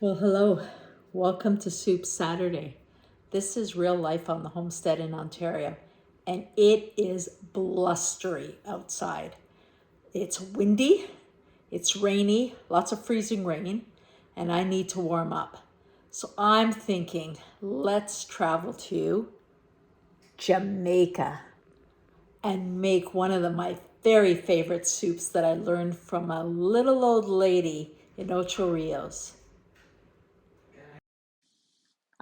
Well, hello. Welcome to Soup Saturday. This is real life on the homestead in Ontario, and it is blustery outside. It's windy, it's rainy, lots of freezing rain, and I need to warm up. So I'm thinking, let's travel to Jamaica and make one of my very favorite soups that I learned from a little old lady in Ocho Rios.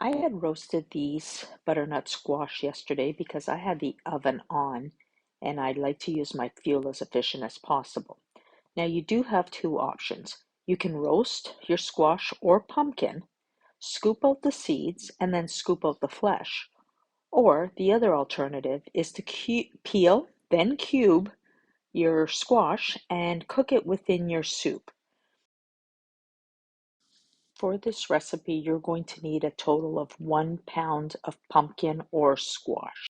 I had roasted these butternut squash yesterday because I had the oven on and I'd like to use my fuel as efficient as possible. Now you do have two options. You can roast your squash or pumpkin, scoop out the seeds, and then scoop out the flesh. Or the other alternative is to peel, then cube your squash and cook it within your soup. For this recipe, you're going to need a total of 1 pound of pumpkin or squash.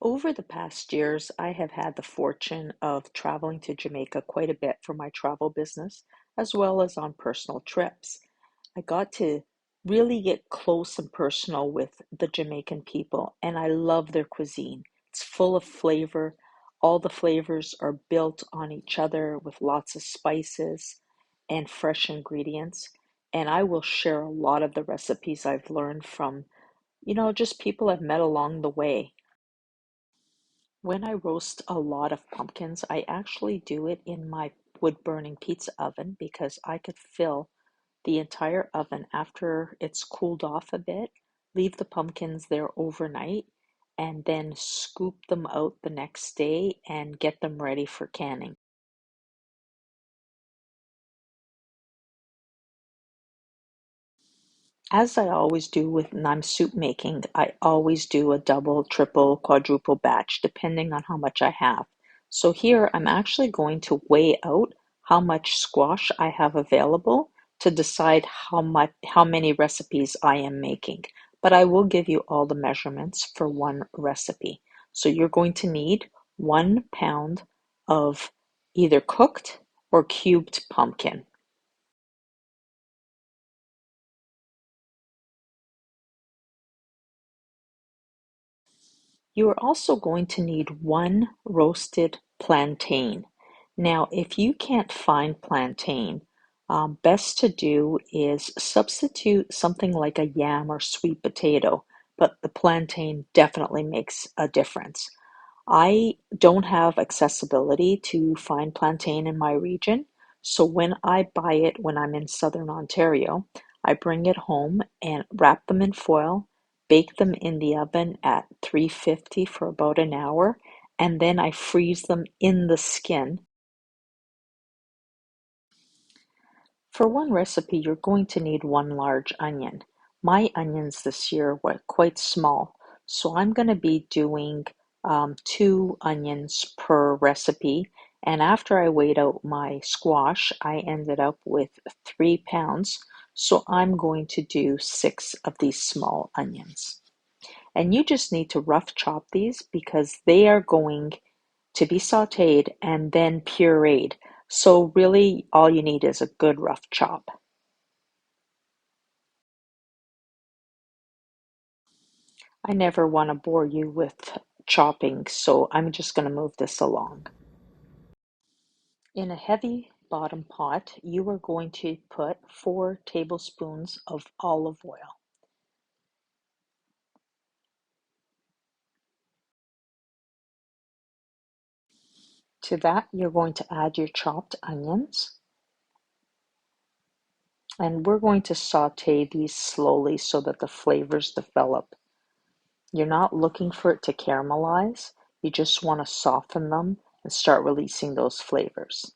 Over the past years, I have had the fortune of traveling to Jamaica quite a bit for my travel business, as well as on personal trips. I got to really get close and personal with the Jamaican people, and I love their cuisine. It's full of flavor. All the flavors are built on each other with lots of spices and fresh ingredients. And I will share a lot of the recipes I've learned from, just people I've met along the way. When I roast a lot of pumpkins, I actually do it in my wood burning pizza oven because I could fill the entire oven after it's cooled off a bit, leave the pumpkins there overnight, and then scoop them out the next day and get them ready for canning. As I always do when I'm soup making, I always do a double, triple, quadruple batch depending on how much I have. So here I'm actually going to weigh out how much squash I have available to decide how many recipes I am making. But I will give you all the measurements for one recipe. So you're going to need 1 pound of either cooked or cubed pumpkin. You are also going to need one roasted plantain. Now, if you can't find plantain, best to do is substitute something like a yam or sweet potato, but the plantain definitely makes a difference. I don't have accessibility to find plantain in my region, so when I buy it when I'm in southern Ontario, I bring it home and wrap them in foil, bake them in the oven at 350 for about an hour, and then I freeze them in the skin. For one recipe, you're going to need one large onion. My onions this year were quite small, so I'm going to be doing 2 onions per recipe. And after I weighed out my squash, I ended up with 3 pounds. So I'm going to do 6 of these small onions. And you just need to rough chop these because they are going to be sauteed and then pureed. So really all you need is a good rough chop. I never want to bore you with chopping, so I'm just going to move this along. In a heavy bottom pot, you are going to put 4 tablespoons of olive oil. To that, you're going to add your chopped onions, and we're going to saute these slowly so that the flavors develop. You're not looking for it to caramelize, you just want to soften them and start releasing those flavors.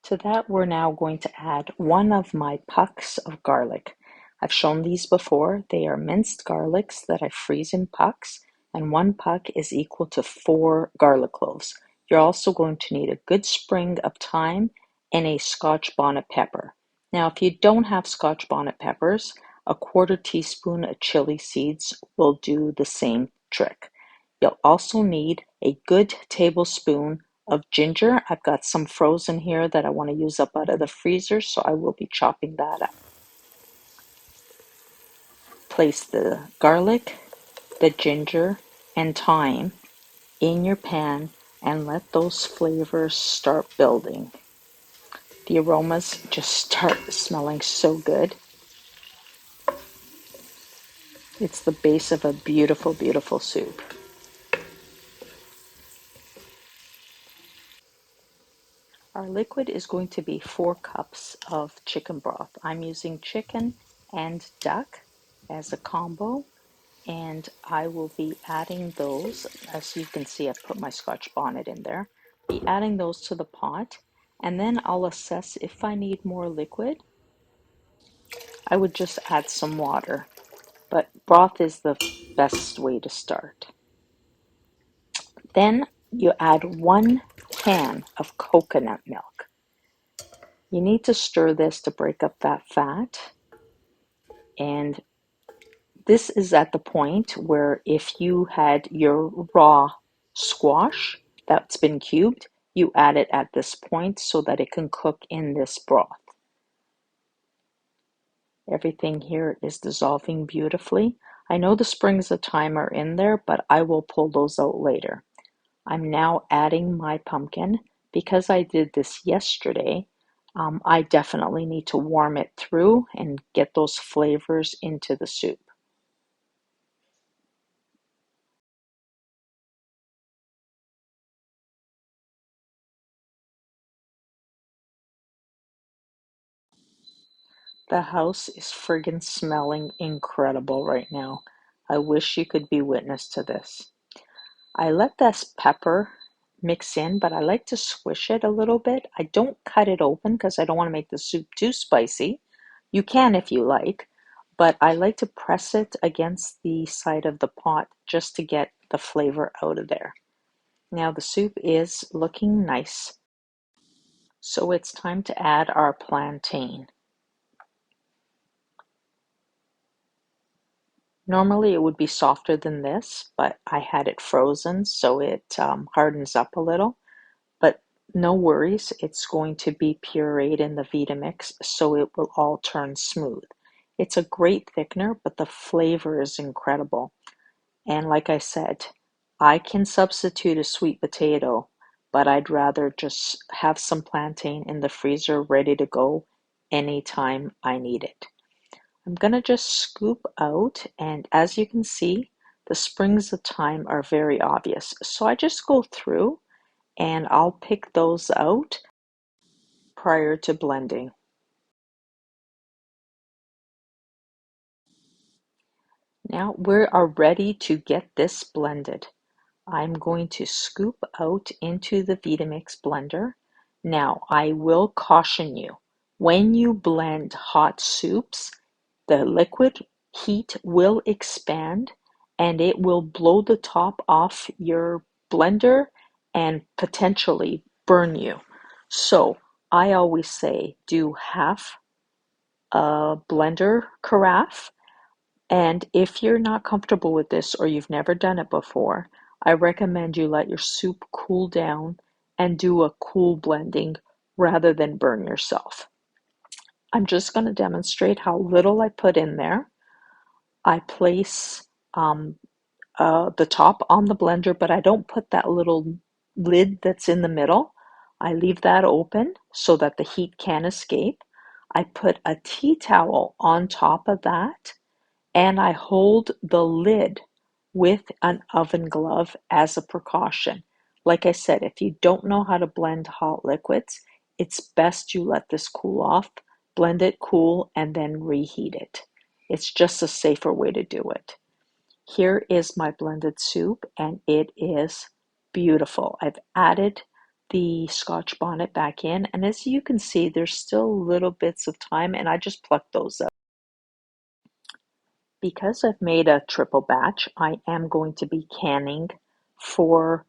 To that, we're now going to add one of my pucks of garlic. I've shown these before. They are minced garlics that I freeze in pucks, and one puck is equal to 4 garlic cloves. You're also going to need a good sprig of thyme and a scotch bonnet pepper. Now, if you don't have scotch bonnet peppers, a quarter teaspoon of chili seeds will do the same trick. You'll also need a good tablespoon of ginger. I've got some frozen here that I want to use up out of the freezer, so I will be chopping that up. Place the garlic, the ginger, and thyme in your pan and let those flavors start building. The aromas just start smelling so good. It's the base of a beautiful, beautiful soup. Our liquid is going to be 4 cups of chicken broth. I'm using chicken and duck as a combo, and I will be adding those. As you can see, I've put my scotch bonnet in there. Be adding those to the pot, and then I'll assess if I need more liquid. I would just add some water, but broth is the best way to start. Then you add 1 can of coconut milk. You need to stir this to break up that fat, and this is at the point where if you had your raw squash that's been cubed, you add it at this point so that it can cook in this broth. Everything here is dissolving beautifully. I know the springs of thyme are in there, but I will pull those out later. I'm now adding my pumpkin. Because I did this yesterday, I definitely need to warm it through and get those flavors into the soup. The house is friggin' smelling incredible right now. I wish you could be witness to this. I let this pepper mix in, but I like to squish it a little bit. I don't cut it open because I don't want to make the soup too spicy. You can if you like, but I like to press it against the side of the pot just to get the flavor out of there. Now the soup is looking nice, so it's time to add our plantain. Normally it would be softer than this, but I had it frozen so it hardens up a little. But no worries, it's going to be pureed in the Vitamix so it will all turn smooth. It's a great thickener, but the flavor is incredible. And like I said, I can substitute a sweet potato, but I'd rather just have some plantain in the freezer ready to go anytime I need it. I'm gonna just scoop out, and as you can see, the springs of thyme are very obvious. So I just go through and I'll pick those out prior to blending. Now we are ready to get this blended. I'm going to scoop out into the Vitamix blender. Now I will caution you, when you blend hot soups, the liquid heat will expand and it will blow the top off your blender and potentially burn you. So I always say do half a blender carafe, and if you're not comfortable with this or you've never done it before, I recommend you let your soup cool down and do a cool blending rather than burn yourself. I'm just going to demonstrate how little I put in there. I place the top on the blender, but I don't put that little lid that's in the middle. I leave that open so that the heat can escape. I put a tea towel on top of that, and I hold the lid with an oven glove as a precaution. Like I said, if you don't know how to blend hot liquids, it's best you let this cool off, blend it cool, and then reheat it. It's just a safer way to do it. Here is my blended soup, and it is beautiful. I've added the scotch bonnet back in, and as you can see, there's still little bits of thyme, and I just plucked those out. Because I've made a triple batch, I am going to be canning 4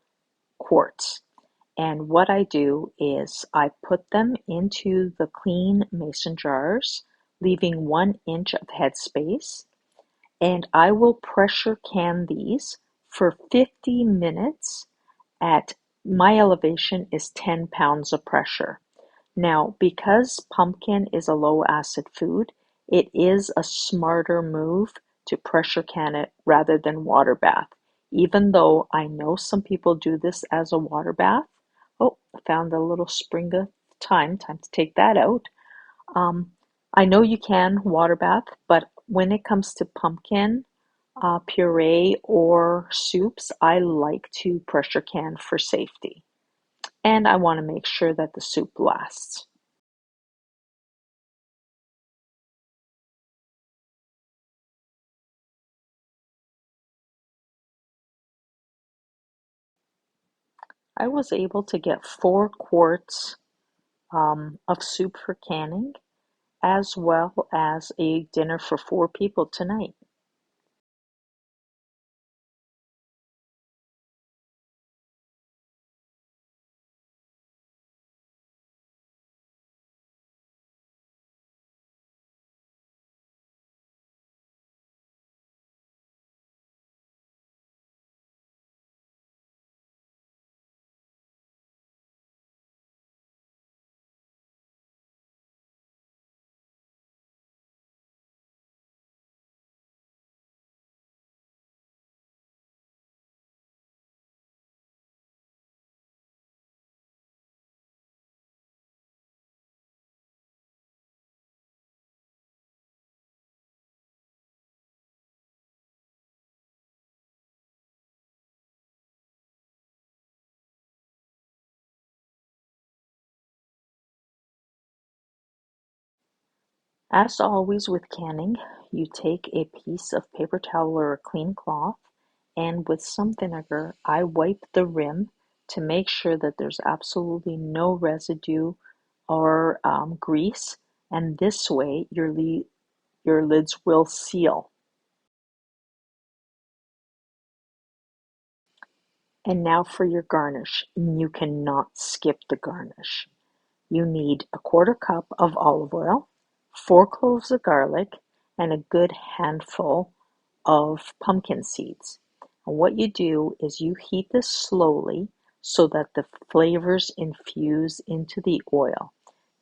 quarts. And what I do is I put them into the clean mason jars, leaving 1 inch of headspace, and I will pressure can these for 50 minutes at My elevation is 10 pounds of pressure. Now, because pumpkin is a low acid food, it is a smarter move to pressure can it rather than water bath. Even though I know some people do this as a water bath. Oh, I found a little spring of thyme. Time to take that out. Um, I know you can water bath, but when it comes to pumpkin puree or soups, I like to pressure can for safety. And I want to make sure that the soup lasts. I was able to get 4 quarts of soup for canning, as well as a dinner for 4 people tonight. As always with canning, you take a piece of paper towel or a clean cloth, and with some vinegar, I wipe the rim to make sure that there's absolutely no residue or grease, and this way your lids will seal. And now for your garnish. You cannot skip the garnish. You need a quarter cup of olive oil, 4 cloves of garlic, and a good handful of pumpkin seeds. And what you do is you heat this slowly so that the flavors infuse into the oil.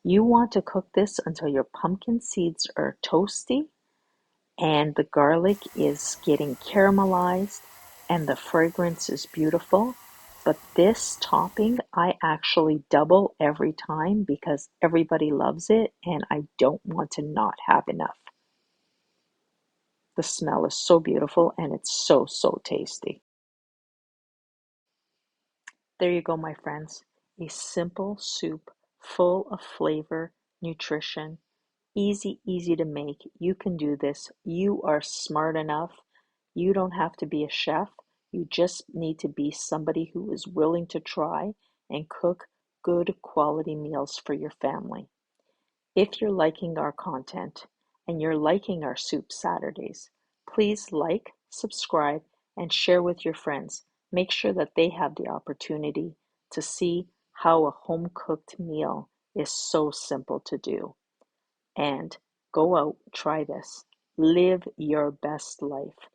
You want to cook this until your pumpkin seeds are toasty and the garlic is getting caramelized and the fragrance is beautiful. But this topping, I actually double every time because everybody loves it and I don't want to not have enough. The smell is so beautiful and it's so, so tasty. There you go, my friends. A simple soup full of flavor, nutrition, easy, easy to make. You can do this. You are smart enough. You don't have to be a chef. You just need to be somebody who is willing to try and cook good quality meals for your family. If you're liking our content and you're liking our Soup Saturdays, please like, subscribe, and share with your friends. Make sure that they have the opportunity to see how a home cooked meal is so simple to do. And go out, try this. Live your best life.